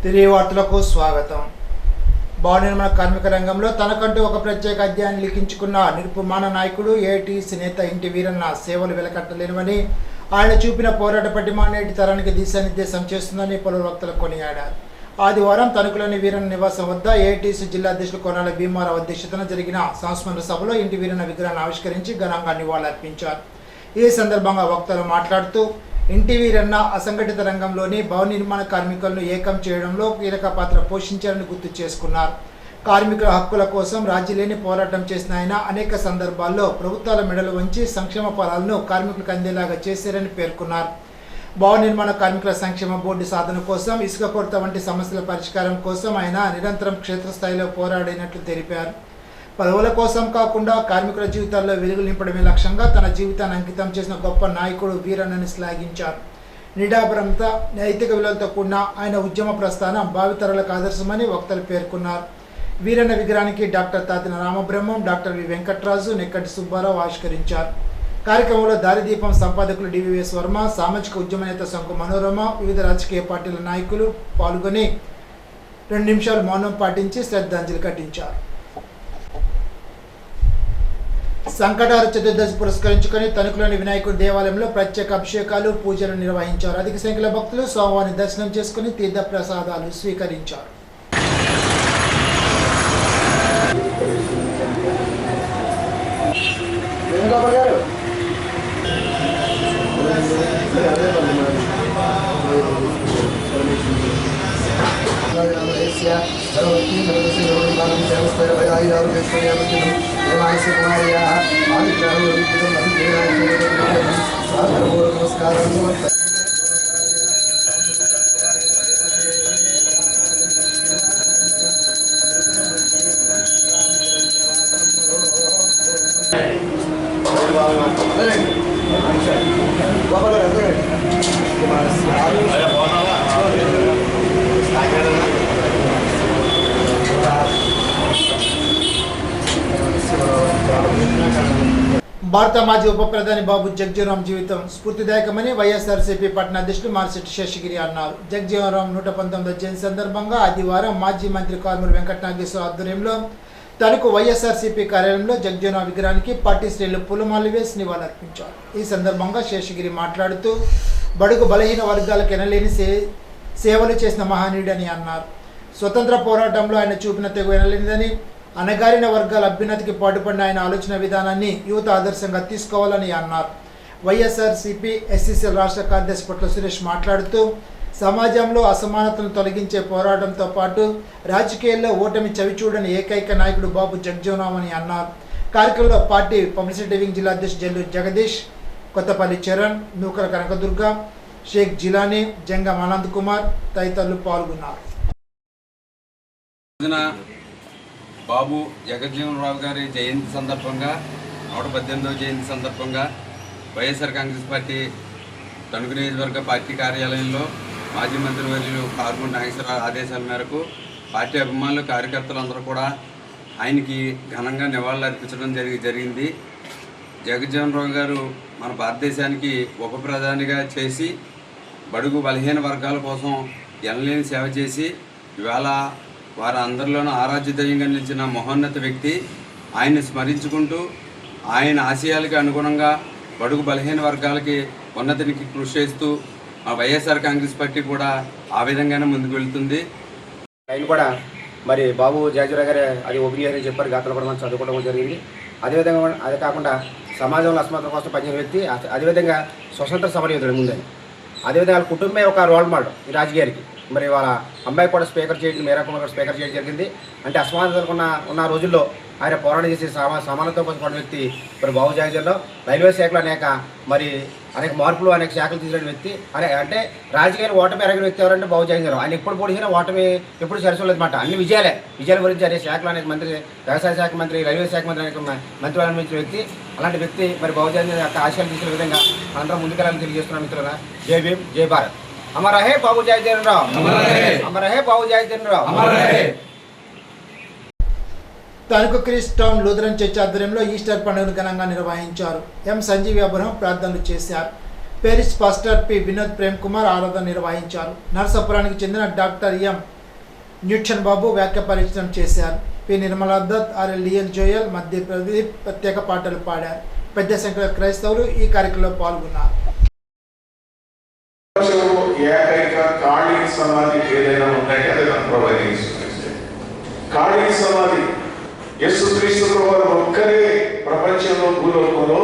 తిరిగి వార్తలకు స్వాగతం. భవన నిర్మాణ కార్మిక రంగంలో తనకంటూ ఒక ప్రత్యేక అధ్యాయాన్ని లిఖించుకున్న నిరుపమాన నాయకుడు ఏఐటీసీ నేత ఇంటి వీరన్న సేవలు వెలకట్టలేనివని, ఆయన చూపిన పోరాట పటిమ నేటి తరానికి దిశానిర్దేశం చేస్తుందని పలువురు వక్తలు కొనియాడారు. ఆదివారం తణుకులోని వీరన్న నివాసం వద్ద ఏఐటీసీ జిల్లా అధ్యక్షులు కొనాల భీమారావు అధ్యక్షతన జరిగిన సంస్మరణ సభలో ఇంటి వీరన్న విగ్రహాన్ని ఆవిష్కరించి ఘనంగా నివాళులర్పించారు. ఈ సందర్భంగా వక్తలు మాట్లాడుతూ ఇంటి వీరన్న అసంఘటిత రంగంలోని భవన నిర్మాణ కార్మికులను ఏకం చేయడంలో కీలక పాత్ర పోషించారని గుర్తు చేసుకున్నారు. కార్మికుల హక్కుల కోసం రాజీలేని పోరాటం చేసిన ఆయన అనేక సందర్భాల్లో ప్రభుత్వాల మెడలు వంచి సంక్షేమ ఫలాలను కార్మికులకు అందేలాగా చేశారని పేర్కొన్నారు. భవన నిర్మాణ కార్మికుల సంక్షేమ బోర్డు సాధన కోసం, ఇసుక కొరత వంటి సమస్యల పరిష్కారం కోసం ఆయన నిరంతరం క్షేత్రస్థాయిలో పోరాడినట్లు తెలిపారు. పదవుల కోసం కాకుండా కార్మికుల జీవితాల్లో వెలుగులు నింపడమే లక్ష్యంగా తన జీవితాన్ని అంకితం చేసిన గొప్ప నాయకుడు వీరన్నని శ్లాఘించారు. నిడాపరంత నైతిక విలువలతో కూడిన ఆయన ఉద్యమ ప్రస్థానం భావితరాలకు ఆదర్శమని వక్తలు పేర్కొన్నారు. వీరన్న విగ్రహానికి doctor Tatina Ramabrahmam, doctor V Venkatraju, Nekkati Subbarao ఆవిష్కరించారు. కార్యక్రమంలో దారిదీపం సంపాదకులు డివిఎస్ వర్మ, సామాజిక ఉద్యమ నేత శంకు మనోరమ, వివిధ రాజకీయ పార్టీల నాయకులు పాల్గొని 2 నిమిషాలు మౌనం పాటించి శ్రద్ధాంజలి ఘటించారు. సంకటహార చతుర్దశి పురస్కరించుకొని తణుకులోని వినాయకుడి దేవాలయంలో ప్రత్యేక అభిషేకాలు, పూజలు నిర్వహించారు. అధిక సంఖ్యలో భక్తులు స్వామివారిని దర్శనం చేసుకుని తీర్థ ప్రసాదాలు స్వీకరించారు. భారత మాజీ ఉప ప్రధాని బాబు జగజ్జీవన్ జీవితం స్ఫూర్తిదాయకమని వైఎస్ఆర్సీపీ పట్టణ అధ్యక్షులు మార్సిటి శేషగిరి అన్నారు. జగజ్జీవన్ 119వ జయంతి సందర్భంగా ఆదివారం మాజీ మంత్రి కారుమూరి వెంకటనాగేశ్వర ఆధ్వర్యంలో తణుకు వైఎస్ఆర్సీపీ కార్యాలయంలో జగజ్జీవన్ విగ్రహానికి పార్టీ శ్రేణులు పూలమాలలు వేసి నివాళులర్పించారు. ఈ సందర్భంగా శేషగిరి మాట్లాడుతూ బడుగు బలహీన వర్గాలకు ఎనలేని సేవలు చేసిన మహనీయుడని అన్నారు. స్వతంత్ర పోరాటంలో ఆయన చూపిన తెగు ఎనలేనిదని, అణగారిన వర్గాల అభ్యున్నతికి పాటుపడిన ఆయన ఆలోచన విధానాన్ని యువత ఆదర్శంగా తీసుకోవాలని అన్నారు. వైఎస్ఆర్సీపీ ఎస్సీసీఎల్ రాష్ట్ర కార్యదర్శి పట్ల సురేష్ మాట్లాడుతూ సమాజంలో అసమానతను తొలగించే పోరాటంతో పాటు రాజకీయాల్లో ఓటమి చవిచూడని ఏకైక నాయకుడు బాబు జగజ్జీవన్ అని అన్నారు. కార్యక్రమంలో పార్టీ పబ్లిసిటీ వింగ్ జిల్లా అధ్యక్షుడు జల్లూరు జగదీష్, కొత్తపల్లి చరణ్, నూకల కనకదుర్గ, షేక్ జిలానీ, జంగం ఆనంద్ కుమార్ తదితరులు పాల్గొన్నారు. బాబు జగజ్జీవన్ రావు గారి జయంతి సందర్భంగా 118వ జయంతి సందర్భంగా వైఎస్ఆర్ కాంగ్రెస్ పార్టీ తణుకు నియోజకవర్గ పార్టీ కార్యాలయంలో మాజీ మంత్రివర్యులు కారుమూరి నాగేశ్వరరావు ఆదేశాల మేరకు పార్టీ అభిమానులు, కార్యకర్తలు అందరూ కూడా ఆయనకి ఘనంగా నివాళులు అర్పించడం జరిగింది. జగజ్జీవన్ రావు గారు మన భారతదేశానికి ఉప ప్రధానిగా చేసి బడుగు బలహీన వర్గాల కోసం ఎనలేని సేవ చేసి ఇవాళ వారి అందరిలోనూ ఆరాధ్య దైవంగా నిలిచిన మహోన్నత వ్యక్తి. ఆయన్ని స్మరించుకుంటూ ఆయన ఆశయాలకు అనుగుణంగా బడుగు బలహీన వర్గాలకి ఉన్నతికి కృషి చేస్తూ వైఎస్ఆర్ కాంగ్రెస్ పార్టీ కూడా ఆ విధంగానే ముందుకు వెళ్తుంది. ఆయన కూడా మరి బాబు జగజ్జీవన్ గారు అది ఓపెన్ అని చెప్పారు. గతంలో కూడా మనం చదువుకోవడం జరిగింది. అదేవిధంగా అది కాకుండా సమాజంలో అసమానతల కోసం పనిచేసిన వ్యక్తి. అదేవిధంగా స్వతంత్ర సమరయోధుడు ముందని. అదేవిధంగా వాళ్ళ కుటుంబమే ఒక రోల్ మోడల్ ఈ రాజకీయానికి. మరి వాళ్ళ అమ్మాయి కూడా స్పీకర్ చేయడం, మేరా కుమార్ కూడా స్పీకర్ చేయడం జరిగింది. అంటే అసమానతలు ఉన్న రోజుల్లో ఆయన పోరాటం చేసి సమానత కోసం పడిన వ్యక్తి మరి బాబు జగజ్జీవన్ రావు. రైల్వే శాఖలో అనేక మార్పులు, అనేక శాఖలు తీసుకున్న వ్యక్తి. అంటే రాజకీయాలు ఓటమి ఎరగిన వ్యక్తి ఎవరంటే బాబు జగజ్జీవన్ రావు. ఆయన ఎప్పుడు పొడిచినా ఓటమి ఎప్పుడు సరిచూడలేదన్నమాట. అన్ని విజయాల గురించి అనేక శాఖలు, అనేక మంత్రి, వ్యవసాయ శాఖ మంత్రి, రైల్వే శాఖ మంత్రి, అనేక మంత్రులు అనుభవించిన వ్యక్తి. అలాంటి వ్యక్తి మరి బాబు జగజ్జీవన్ యొక్క ఆశయాలు తీసుకునే విధంగా అందరం ముందుకెళ్ళాలని తెలియజేస్తున్నాం. మిత్రులారా, జై భీమ్, జై భారత్. అమర హే బాబు జగజ్జీవన్ రావు, అమర హే బాబు జగజ్జీవన్ రావు, అమర హే. తణుకు క్రీస్ టౌన్ లూథరన్ చర్చ్ ఆధ్వర్యంలో ఈస్టర్ పండుగను ఘనంగా నిర్వహించారు. ఎం సంజీవి అబ్రహం ప్రార్థనలు చేశారు. పేరిస్ పాస్టర్ పి వినోద్ ప్రేమ్ కుమార్ ఆరాధన నిర్వహించారు. నరసాపురానికి చెందిన డాక్టర్ ఎం న్యూట్షన్ బాబు వాక్య పరిచయం చేశారు. పి నిర్మలా దత్, ఆర్ఎల్డిఎల్ జోయల్, మధ్య ప్రదీప్ ప్రత్యేక పాటలు పాడారు. పెద్ద సంఖ్యలో క్రైస్తవులు ఈ కార్యక్రమంలో పాల్గొన్నారు. ఏకైక ఖాళీ సమాధి ఏదైనా ఉందంటే అది ఖాళీ సమాధి. యేసుక్రీస్తు ప్రభువు ఒక్కరే ప్రపంచంలో భూలోకంలో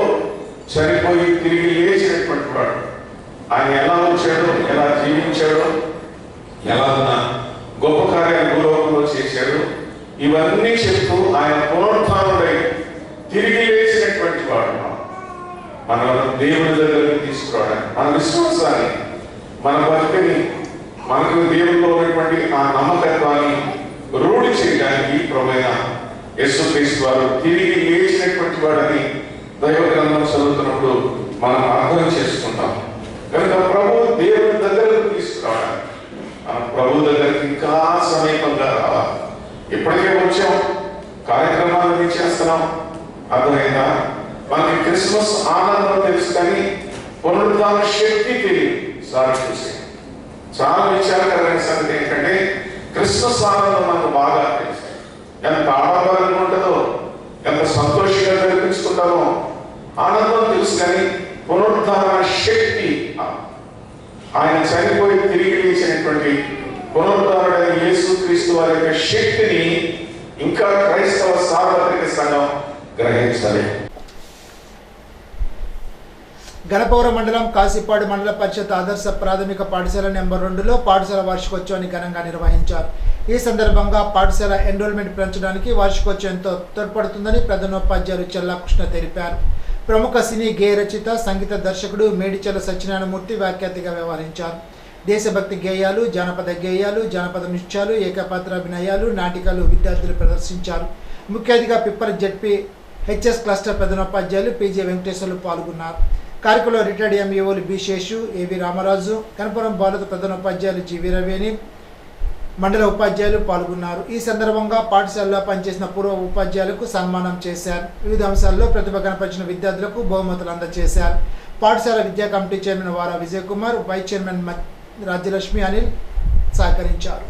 చనిపోయి తిరిగి లేచినటువంటి వాడు. ఆయన ఎలా వచ్చాడో, ఎలా జీవించాడో, ఎలా ఉన్న గొప్ప కార్యాలు భూలోకంలో చేశాడు, ఇవన్నీ చెప్తూ ఆయన పునరుత్థానుడై తిరిగి లేచినటువంటి వాడు. మన దేవుని దగ్గరికి తీసుకురావడానికి, మన విశ్వాసాన్ని, మన భక్తిని, మనకు దేవుల్లో ఉన్నటువంటి ఆ నమ్మకత్వాన్ని రూఢి చేయడానికి ప్రభువైన యేసుక్రీస్తు వారు తిరిగి లేచినటువంటి వాడని దైవ గ్రంథం చదువుతున్నప్పుడు మనం అర్థం చేసుకుంటాం. కనుక ప్రభు దేవుని దగ్గరకు తీసుకురావడానికి, మన ప్రభు దగ్గరికి ఇంకా సమీపంగా రావాలి. ఇప్పటికే వచ్చాం, కార్యక్రమాలు చేస్తున్నాం, అర్థమైందా? మనకి క్రిస్మస్ ఆనందం తెలుసు, కానీ పునరుద్ధాన శక్తి తెలియదు. సార్ చూసి చాలా విచారకరమైన సంగతి ఏంటంటే క్రిస్మస్ ఆనందం మనకు బాగా తెలుసు. ఎంత ఆడంబరంగా ఉంటుందో, ఎంత సంతోషంగా జరిపించుకుంటామో ఆనందం తెలుసు, కానీ పునరుద్ధాన శక్తి, ఆయన చనిపోయి తిరిగి లేచినటువంటి పునరుద్ధారుడైన యేసుక్రీస్తు వారి యొక్క శక్తిని ఇంకా క్రైస్తవ సార్వత్రిక సంఘం గ్రహించాలి. గణపవరం మండలం కాశీపాడు మండల పరిషత్ ఆదర్శ ప్రాథమిక పాఠశాల నెంబర్ 2లో పాఠశాల వార్షికోత్సవాన్ని ఘనంగా నిర్వహించారు. ఈ సందర్భంగా పాఠశాల ఎన్రోల్మెంట్ పెంచడానికి వార్షికోత్సవంతో తోడ్పడుతుందని ప్రధానోపాధ్యాయులు చెల్లాకృష్ణ తెలిపారు. ప్రముఖ సినీ గేయ రచయిత, సంగీత దర్శకుడు మేడిచెల సత్యనారాయణమూర్తి వ్యాఖ్యాతగా వ్యవహరించారు. దేశభక్తి గేయాలు, జానపద గేయాలు, జానపద నృత్యాలు, ఏకపాత్రాభినయాలు, నాటికలు విద్యార్థులు ప్రదర్శించారు. ముఖ్య అతిథిగా పిప్పర్ జెడ్పీ హెచ్ఎస్ క్లస్టర్ ప్రధానోపాధ్యాయులు పీజే వెంకటేశ్వర్లు పాల్గొన్నారు. కార్యక్రమంలో రిటైర్డ్ ఎంఈఓలు బి శేషు, ఏవి రామరాజు, కనపురం భారత ప్రధానోపాధ్యాయులు జి వీరవేణి, మండల ఉపాధ్యాయులు పాల్గొన్నారు. ఈ సందర్భంగా పాఠశాలలో పనిచేసిన పూర్వ ఉపాధ్యాయులకు సన్మానం చేశారు. వివిధ అంశాల్లో ప్రతిభ కనపరిచిన విద్యార్థులకు బహుమతులు అందజేశారు. పాఠశాల విద్యా కమిటీ చైర్మన్ వారా విజయ్ కుమార్, వైస్ చైర్మన్ రాజ్యలక్ష్మి అనిల్ సహకరించారు.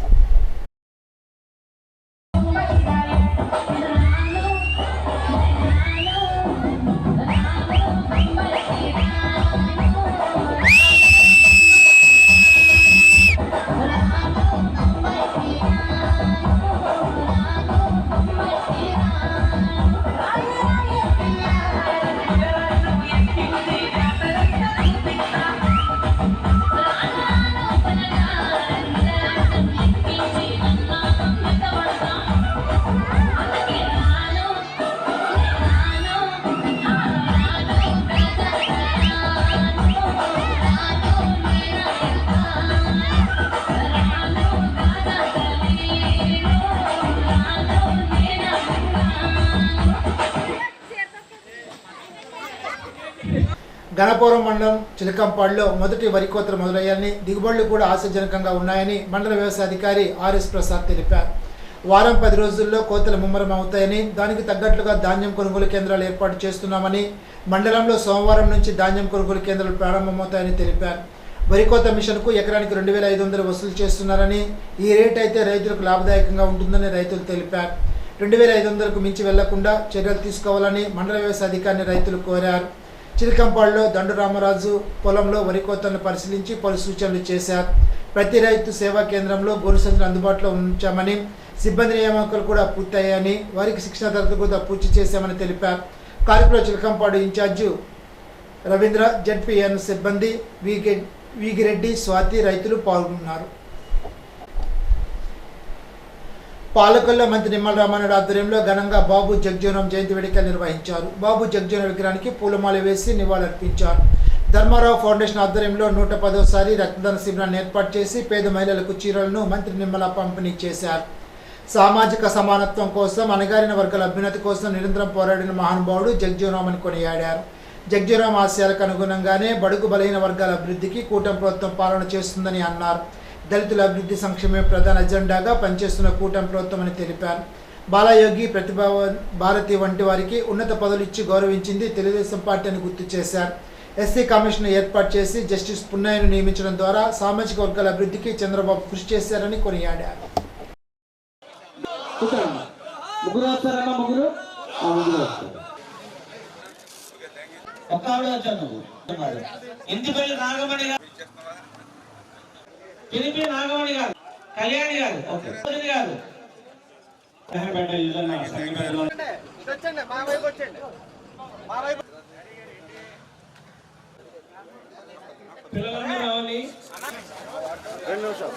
గణపవరం మండలం చిలకంపాడులో మొదటి వరి కోతలు మొదలయ్యాయని, దిగుబడులు కూడా ఆశాజనకంగా ఉన్నాయని మండల వ్యవసాయ అధికారి ఆర్ఎస్ ప్రసాద్ తెలిపారు. వారం 10 రోజుల్లో కోతలు ముమ్మరం అవుతాయని, దానికి తగ్గట్లుగా ధాన్యం కొనుగోలు కేంద్రాలు ఏర్పాటు చేస్తున్నామని, మండలంలో సోమవారం నుంచి ధాన్యం కొనుగోలు కేంద్రాలు ప్రారంభమవుతాయని తెలిపారు. వరి కోత మిషన్కు ఎకరానికి 2500 వసూలు చేస్తున్నారని, ఈ రేట్ అయితే రైతులకు లాభదాయకంగా ఉంటుందని రైతులు తెలిపారు. 2500కు మించి వెళ్లకుండా చర్యలు తీసుకోవాలని మండల వ్యవసాయ అధికారిని రైతులు కోరారు. చిలకంపాడులో దండు రామరాజు పొలంలో వరి కోతలను పరిశీలించి పలు సూచనలు చేశారు. ప్రతి రైతు సేవా కేంద్రంలో గోరు సంచులు అందుబాటులో ఉంచామని, సిబ్బంది నియామకాలు కూడా పూర్తయ్యాయని, వారికి శిక్షణ తరగతి కూడా పూర్తి చేశామని తెలిపారు. కార్యక్రమంలో చిలకంపాడు ఇన్ఛార్జి రవీంద్ర, జెడ్పీఎన్ సిబ్బంది, వీగిరెడ్డి, స్వాతి, రైతులు పాల్గొన్నారు. పాలకొల్లో మంత్రి నిమ్మల రామానాయుడు ఆధ్వర్యంలో ఘనంగా బాబు జగ్జీవనం జయంతి వేడుకలు నిర్వహించారు. బాబు జగ్జీవన విగ్రహానికి పూలమాల వేసి నివాళులర్పించారు. ధర్మారావు ఫౌండేషన్ ఆధ్వర్యంలో 110వసారి రక్తదాన శిబిరాన్ని ఏర్పాటు చేసి పేద మహిళలకు చీరలను మంత్రి నిమ్మల పంపిణీ చేశారు. సామాజిక సమానత్వం కోసం, అణగారిన వర్గాల అభ్యున్నతి కోసం నిరంతరం పోరాడిన మహానుభావుడు జగ్జీవనరామని కొనియాడారు. జగ్జీవనరామ్ ఆశయాలకు అనుగుణంగానే బడుగు బలహీన వర్గాల అభివృద్ధికి కూటమి ప్రభుత్వం పాలన చేస్తుందని అన్నారు. దళితుల అభివృద్ధి సంక్షేమమే ప్రధాన ఎజెండాగా పనిచేస్తున్న కూటమి ప్రభుత్వం అని తెలిపారు. బాలయోగి, ప్రతిభా భారతి వంటి వారికి ఉన్నత పదవులు ఇచ్చి గౌరవించింది తెలుగుదేశం పార్టీ అని గుర్తు చేశారు. ఎస్సీ కమిషన్ ఏర్పాటు చేసి జస్టిస్ పున్నయ్యను నియమించడం ద్వారా సామాజిక వర్గాల అభివృద్ధికి చంద్రబాబు కృషి చేశారని కొనియాడారు. నాగమణి గారు, కళ్యాణి గారు, గారు పిల్లలందరూ రావాలి. 2 నిమిషాలు.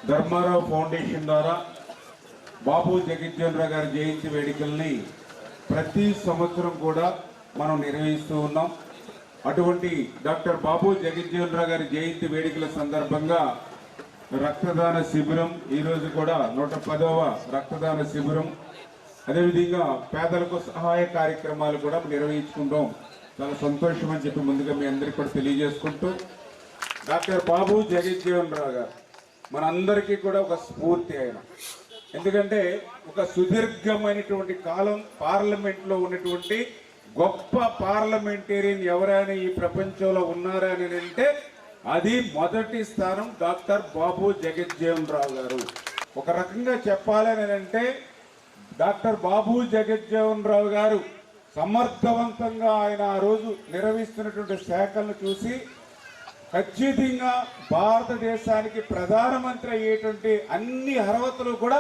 ధర్మారావు ఫౌండేషన్ ద్వారా బాబు జగజ్జీవన్ రావు గారి జయంతి వేడుకల్ని ప్రతి సంవత్సరం కూడా మనం నిర్వహిస్తూ ఉన్నాం. అటువంటి డాక్టర్ బాబు జగజ్జీవన్ రావు గారి జయంతి వేడుకల సందర్భంగా రక్తదాన శిబిరం, ఈరోజు కూడా 110వ రక్తదాన శిబిరం, అదేవిధంగా పేదలకు సహాయ కార్యక్రమాలు కూడా నిర్వహించుకుంటాం. చాలా సంతోషం అని చెప్పి ముందుగా మీ అందరికీ కూడా తెలియజేసుకుంటూ, డాక్టర్ బాబు జగజ్జీవన్ రావు గారు మనందరికీ కూడా ఒక స్ఫూర్తి ఆయన. ఎందుకంటే ఒక సుదీర్ఘమైనటువంటి కాలం పార్లమెంట్లో ఉన్నటువంటి గొప్ప పార్లమెంటేరియన్ ఎవరైనా ఈ ప్రపంచంలో ఉన్నారా అని అంటే అది మొదటి స్థానం డాక్టర్ బాబు జగజ్జీవన్ రావు గారు. ఒక రకంగా చెప్పాలని అంటే డాక్టర్ బాబు జగజ్జీవన్ రావు గారు సమర్థవంతంగా ఆయన ఆ రోజు నిర్వహిస్తున్నటువంటి శాఖలను చూసి ఖచ్చితంగా భారతదేశానికి ప్రధానమంత్రి అయ్యేటువంటి అన్ని అర్హతలు కూడా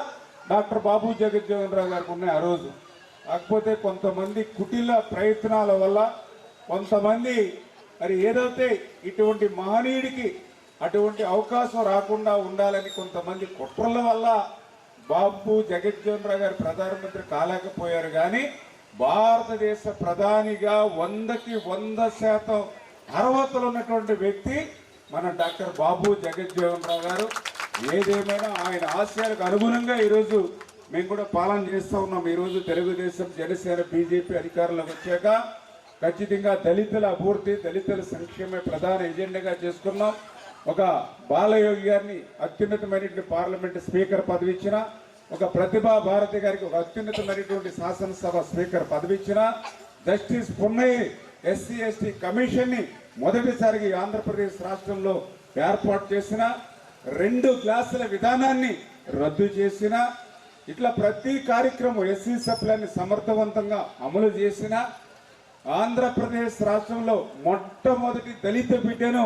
డాక్టర్ బాబు జగజ్జీవన్ రావు గారికి ఉన్నాయి ఆ రోజు. కాకపోతే కొంతమంది కుటిల ప్రయత్నాల వల్ల, కొంతమంది మరి ఏదైతే ఇటువంటి మహనీయుడికి అటువంటి అవకాశం రాకుండా ఉండాలని కొంతమంది కుట్రల వల్ల బాబు జగజ్జీవన్ రావు గారు ప్రధానమంత్రి కాలేకపోయారు. కానీ భారతదేశ ప్రధానిగా 100కి 100% అర్హతలు ఉన్నటువంటి వ్యక్తి మన డాక్టర్ బాబు జగజ్జీవన్ రావు గారు. ఏదేమైనా ఆయన ఆశయాలకు అనుగుణంగా ఈరోజు మేము కూడా పాలన చేస్తూ ఉన్నాం. ఈరోజు తెలుగుదేశం, జనసేన, బీజేపీ అధికారంలోకి వచ్చాక ఖచ్చితంగా దళితుల అభివృద్ధి, దళితుల సంక్షేమ ప్రధాన ఎజెండాగా చేసుకున్నాం. ఒక బాలయోగి గారిని అత్యున్నతమైనటువంటి పార్లమెంట్ స్పీకర్ పదవి ఇచ్చిన, ఒక ప్రతిభా భారతి గారికి ఒక అత్యున్నతమైనటువంటి శాసనసభ స్పీకర్ పదవి ఇచ్చిన, జస్టిస్ పున్నయ్య ఎస్సీ ఎస్టీ కమిషన్ని మొదటిసారిగా ఆంధ్రప్రదేశ్ రాష్ట్రంలో ఏర్పాటు చేసిన, 2 క్లాసుల విధానాన్ని రద్దు చేసిన, ఇట్లా ప్రతి కార్యక్రమం ఎస్సీ సప్లాన్ని సమర్థవంతంగా అమలు చేసిన, ఆంధ్రప్రదేశ్ రాష్ట్రంలో మొట్టమొదటి దళిత బిడ్డను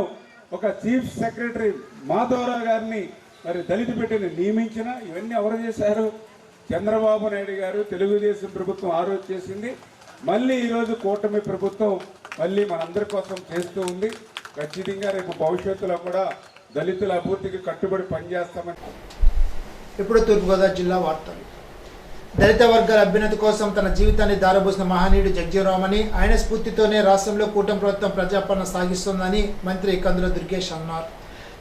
ఒక చీఫ్ సెక్రటరీ మాధవరావు గారిని మరి దళిత బిడ్డను నియమించిన, ఇవన్నీ ఎవరు చేశారు? చంద్రబాబు నాయుడు గారు, తెలుగుదేశం ప్రభుత్వం ఆ రోజు చేసింది. మళ్ళీ ఈరోజు కూటమి ప్రభుత్వం మళ్ళీ మనందరి కోసం చేస్తూ ఉంది. ఖచ్చితంగా రేపు భవిష్యత్తులో కూడా దళితుల అభివృద్ధికి కట్టుబడి పనిచేస్తామని. ఇప్పుడు తూర్పుగోదావరి జిల్లా వార్తలు. దళిత వర్గాల అభ్యున్నతి కోసం తన జీవితాన్ని దారబోసిన మహనీయుడు జగజ్జీవన్ అని, ఆయన స్ఫూర్తితోనే రాష్ట్రంలో కూటమి ప్రభుత్వం ప్రజాపాలన సాగిస్తోందని మంత్రి కందుల దుర్గేష్ అన్నారు.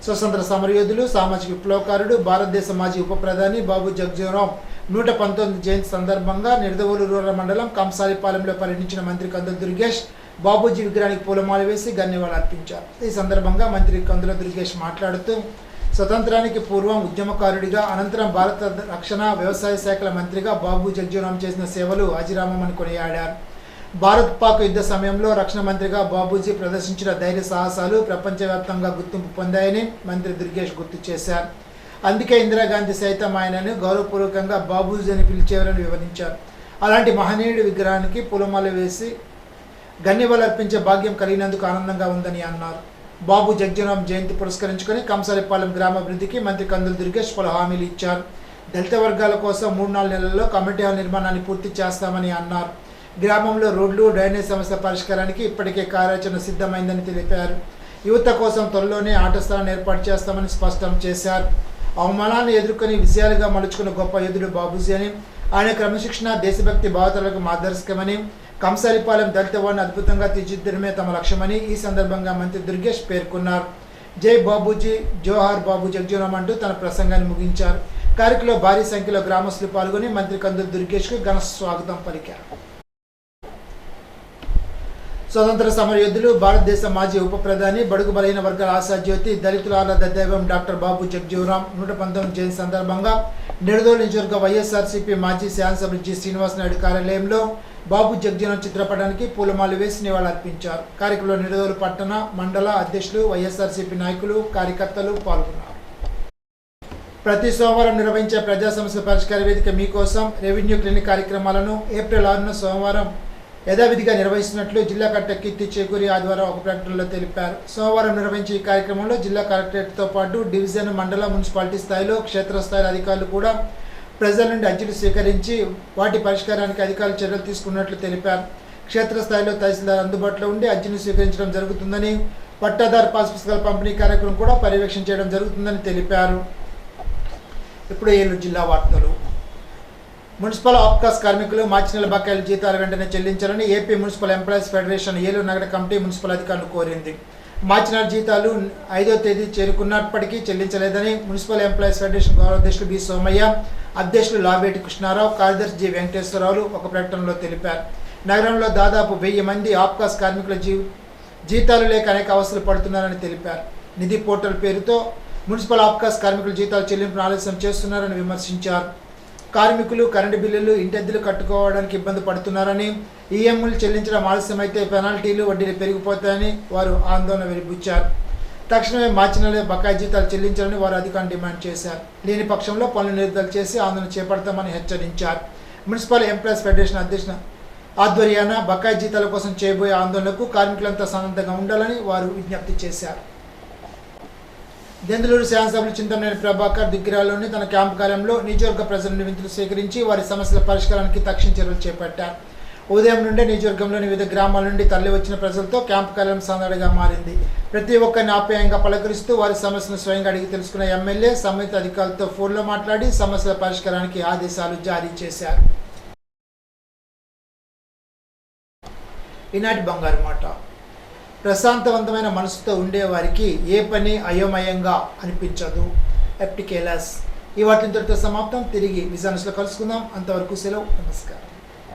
స్వతంత్ర సమరయోధులు, సామాజిక విప్లవకారుడు, భారతదేశ మాజీ ఉప ప్రధాని బాబు జగజ్జీవన్ 119 జయంతి సందర్భంగా నిడదవోలు రూరల్ మండలం కంసాలిపాలెంలో పర్యటించిన మంత్రి కందుల దుర్గేష్ బాబూజీ విగ్రహానికి పూలమాల వేసి ధన్యవాదాలు అర్పించారు. ఈ సందర్భంగా మంత్రి కందుల దుర్గేష్ మాట్లాడుతూ, స్వతంత్రానికి పూర్వం ఉద్యమకారుడిగా, అనంతరం భారత రక్షణ, వ్యవసాయ శాఖల మంత్రిగా బాబు జగజ్జీవన్ చేసిన సేవలు అజిరామమని కొనియాడారు. భారత్ పాక్ యుద్ధ సమయంలో రక్షణ మంత్రిగా బాబూజీ ప్రదర్శించిన ధైర్య సాహసాలు ప్రపంచవ్యాప్తంగా గుర్తింపు పొందాయని మంత్రి దుర్గేష్ గుర్తు చేశారు. అందుకే ఇందిరాగాంధీ సైతం ఆయనను గౌరవపూర్వకంగా బాబూజీ అని పిలిచేవారని వివరించారు. అలాంటి మహనీయుడి విగ్రహానికి పూలమాల వేసి ధన్యవాదాలు అర్పించే భాగ్యం కలిగినందుకు ఆనందంగా ఉందని అన్నారు. బాబు జగజ్జీవన్ జయంతి పురస్కరించుకొని కంసాలిపాలెం గ్రామాభివృద్ధికి మంత్రి కందుల దుర్గేష్ పలు హామీలు ఇచ్చారు. దళిత వర్గాల కోసం 3-4 నెలల్లో కమిటీ హాల్ నిర్మాణాన్ని పూర్తి చేస్తామని అన్నారు. గ్రామంలో రోడ్లు, డ్రైనేజ్ సమస్య పరిష్కారానికి ఇప్పటికే కార్యాచరణ సిద్ధమైందని తెలిపారు. యువత కోసం త్వరలోనే ఆట స్థలాన్ని ఏర్పాటు చేస్తామని స్పష్టం చేశారు. అవమానాన్ని ఎదుర్కొని విజయాలుగా మలుచుకున్న గొప్ప యోధుడు బాబూజీ అని, ఆయన క్రమశిక్షణ, దేశభక్తి భావతలకు మార్గదర్శకమని, కంసాలిపాలెం దళిత వారిని అద్భుతంగా తీర్చిదిద్దడమే తమ లక్ష్యమని ఈ సందర్భంగా మంత్రి దుర్గేష్ పేర్కొన్నారు. జై బాబూజీ, జోహార్ బాబు జగజ్జీవన్ అంటూ తన ప్రసంగాన్ని ముగించారు. కార్యక్రమంలో భారీ సంఖ్యలో గ్రామస్తులు పాల్గొని మంత్రి కందుల దుర్గేష్కు ఘన స్వాగతం పలికారు. స్వతంత్ర సమరయోధులు, భారతదేశ మాజీ ఉప ప్రధాని, బడుగు బలహీన వర్గాల ఆశాజ్యోతి, దళితుల ఆరాధ్య దైవం డాక్టర్ బాబు జగజీవనరాం 119 జయంతి సందర్భంగా నిడదవోలు నియోజకవర్గ వైఎస్ఆర్సీపీ మాజీ శాసనసభ్యులు జి. శ్రీనివాస్ నాయుడు కార్యాలయంలో బాబు జగజీవనరాం చిత్రపటానికి పూలమాల వేసి నివాళులర్పించారు. కార్యక్రమంలో నిడదవోలు పట్టణ, మండల అధ్యక్షులు, వైఎస్ఆర్సీపీ నాయకులు, కార్యకర్తలు పాల్గొన్నారు. ప్రతి సోమవారం నిర్వహించే ప్రజా సమస్యల పరిష్కార వేదిక మీకోసం రెవెన్యూ క్లినిక్ కార్యక్రమాలను ఏప్రిల్ 6న సోమవారం యథావిధిగా నిర్వహిస్తున్నట్లు జిల్లా కలెక్టర్ కీర్తి చేకూరి ఆదివారం ఒక ప్రకటనలో తెలిపారు. సోమవారం నిర్వహించే ఈ కార్యక్రమంలో జిల్లా కలెక్టరేట్తో పాటు డివిజన్, మండల, మున్సిపాలిటీ స్థాయిలో క్షేత్రస్థాయి అధికారులు కూడా ప్రజల నుండి అర్జీలు స్వీకరించి వాటి పరిష్కారానికి అధికారులు చర్యలు తీసుకున్నట్లు తెలిపారు. క్షేత్రస్థాయిలో తహసీల్దార్ అందుబాటులో ఉండి అర్జీని స్వీకరించడం జరుగుతుందని, పట్టాదారు పాస్ పుస్తకాల పంపిణీ కార్యక్రమం కూడా పర్యవేక్షణ చేయడం జరుగుతుందని తెలిపారు. ఇప్పుడు ఏలూరు జిల్లా వార్తలు. మున్సిపల్ ఆప్కాస్ కార్మికులు మార్చి నెల బకాయిల జీతాలు వెంటనే చెల్లించాలని AP municipal employees federation Eluru నగర కమిటీ మున్సిపల్ అధికారులు కోరింది. మార్చి నెల జీతాలు 5వ తేదీ చేరుకున్నప్పటికీ చెల్లించలేదని మున్సిపల్ ఎంప్లాయీస్ ఫెడరేషన్ గౌరవాధ్యక్షులు బి. సోమయ్య, అధ్యక్షులు లావేటి కృష్ణారావు, కార్యదర్శి జి. వెంకటేశ్వరరావు ఒక ప్రకటనలో తెలిపారు. నగరంలో దాదాపు 1000 మంది ఆప్కాస్ కార్మికుల జీతాలు లేక అనేక అవస్థలు పడుతున్నారని తెలిపారు. నిధి పోర్టల్ పేరుతో మున్సిపల్ ఆప్కాస్ కార్మికుల జీతాలు చెల్లింపును ఆలస్యం చేస్తున్నారని విమర్శించారు. కార్మికులు కరెంటు బిల్లులు, ఇంటద్దెలు కట్టుకోవడానికి ఇబ్బంది పడుతున్నారని, ఈఎంఐలు చెల్లించడం ఆలస్యమైతే పెనాల్టీలు, వడ్డీలు పెరిగిపోతాయని వారు ఆందోళన వెలిబుచ్చారు. తక్షణమే మార్చి నెల బకాయి జీతాలు చెల్లించాలని వారు అధికారులు డిమాండ్ చేశారు. లేని పక్షంలో పనులు నిలుపుదల చేసి ఆందోళన చేపడతామని హెచ్చరించారు. మున్సిపల్ ఎంప్లాయీస్ ఫెడరేషన్ అధ్యక్షుల ఆధ్వర్యాన బకాయి జీతాల కోసం చేయబోయే ఆందోళనకు కార్మికులంతా సన్నద్ధంగా ఉండాలని వారు విజ్ఞప్తి చేశారు. దెందులూరు శాసనసభ్యులు చింతమనేని ప్రభాకర్ దిగ్గిరాలోని తన క్యాంపు కార్యంలో నియోజకవర్గ ప్రజల నుండి వినతులు సేకరించి వారి సమస్యల పరిష్కారానికి తక్షణ చర్యలు చేపట్టారు. ఉదయం నుండే నియోజకవర్గంలోని వివిధ గ్రామాల నుండి తరలి వచ్చిన ప్రజలతో క్యాంపు కార్యాలయం సందడిగా మారింది. ప్రతి ఒక్కరిని ఆప్యాయంగా పలకరిస్తూ వారి సమస్యలను స్వయంగా అడిగి తెలుసుకున్న ఎమ్మెల్యే సంబంధిత అధికారులతో ఫోన్లో మాట్లాడి సమస్యల పరిష్కారానికి ఆదేశాలు జారీ చేశారు. ఈనాటి బంగారు మాట. ప్రశాంతవంతమైన మనసుతో ఉండేవారికి ఏ పని అయోమయంగా అనిపించదు. ఎప్టికేలస్. ఈ వాటితో సమాప్తం. తిరిగి విజాన్స్లో కలుసుకుందాం. అంతవరకు సెలవు. నమస్కారం.